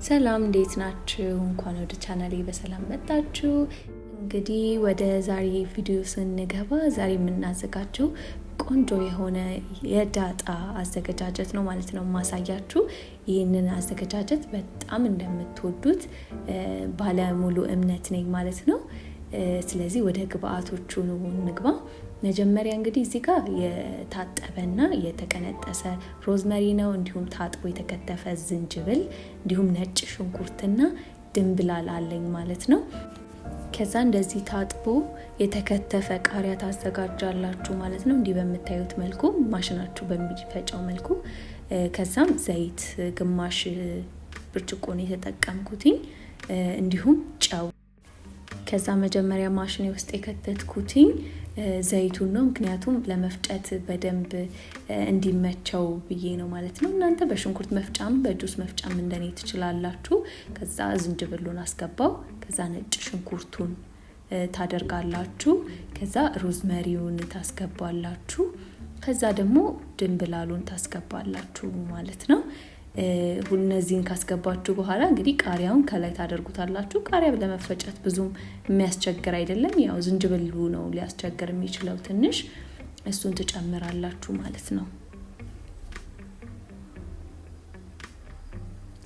ሰላም እንዴት ናችሁ? እንኳን ወደ ቻናሌ በሰላም መጣችሁ። እንግዲህ ወደ ዛሬ ቪዲዮ ስንገባ ዛሬ የምናዘጋጀው ቆንጆ የሆነ የዳጣ አዘገጃጀት ነው ማለት ነው ማሳያችሁ። ይህንን አዘገጃጀት በጣም እንደምትወዱት ባለሙሉ እምነት ነኝ ማለት ነው። ስለዚህ ወደ ግብአቶቹ እንግባ። መጀመሪያ እንግዲህ እዚህ ጋር የታጠበና የተቀነጠሰ ሮዝመሪ ነው፣ እንዲሁም ታጥቦ የተከተፈ ዝንጅብል፣ እንዲሁም ነጭ ሽንኩርትና ድንብላል አለኝ ማለት ነው። ከዛ እንደዚህ ታጥቦ የተከተፈ ቃሪያ ታዘጋጃላችሁ ማለት ነው። እንዲህ በምታዩት መልኩ ማሽናችሁ በሚፈጨው መልኩ። ከዛም ዘይት ግማሽ ብርጭቆ ነው የተጠቀምኩትኝ፣ እንዲሁም ጨው። ከዛ መጀመሪያ ማሽኔ ውስጥ የከተትኩትኝ ዘይቱን ነው፣ ምክንያቱም ለመፍጨት በደንብ እንዲመቸው ብዬ ነው ማለት ነው። እናንተ በሽንኩርት መፍጫም በጁስ መፍጫም እንደኔ ትችላላችሁ። ከዛ ዝንጅብሉን አስገባው። ከዛ ነጭ ሽንኩርቱን ታደርጋላችሁ። ከዛ ሮዝመሪውን ታስገባላችሁ። ከዛ ደግሞ ድንብላሉን ታስገባላችሁ ማለት ነው። እነዚህን ካስገባችሁ በኋላ እንግዲህ ቃሪያውን ከላይ ታደርጉታላችሁ። ቃሪያ ለመፈጨት ብዙም የሚያስቸግር አይደለም። ያው ዝንጅብሉ ነው ሊያስቸግር የሚችለው ትንሽ፣ እሱን ትጨምራላችሁ ማለት ነው።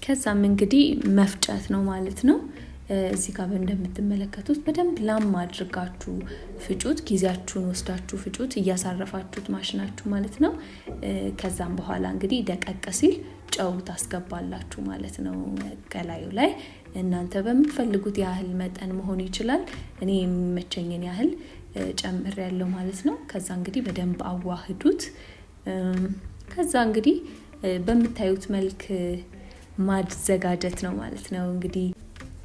ከዛም እንግዲህ መፍጨት ነው ማለት ነው። እዚህ ጋር እንደምትመለከቱት በደንብ ላም አድርጋችሁ ፍጩት። ጊዜያችሁን ወስዳችሁ ፍጩት፣ እያሳረፋችሁት ማሽናችሁ ማለት ነው። ከዛም በኋላ እንግዲህ ደቀቅ ሲል ጨው ታስገባላችሁ ማለት ነው ከላዩ ላይ። እናንተ በምትፈልጉት ያህል መጠን መሆን ይችላል። እኔ የሚመቸኝን ያህል ጨምሬያለሁ ማለት ነው። ከዛ እንግዲህ በደንብ አዋህዱት። ከዛ እንግዲህ በምታዩት መልክ ማዘጋጀት ነው ማለት ነው። እንግዲህ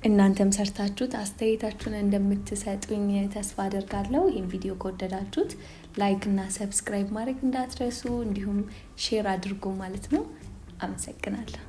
እናንተም ሰርታችሁት አስተያየታችሁን እንደምትሰጡኝ ተስፋ አደርጋለሁ። ይህን ቪዲዮ ከወደዳችሁት ላይክ እና ሰብስክራይብ ማድረግ እንዳትረሱ፣ እንዲሁም ሼር አድርጉ ማለት ነው። አመሰግናለሁ።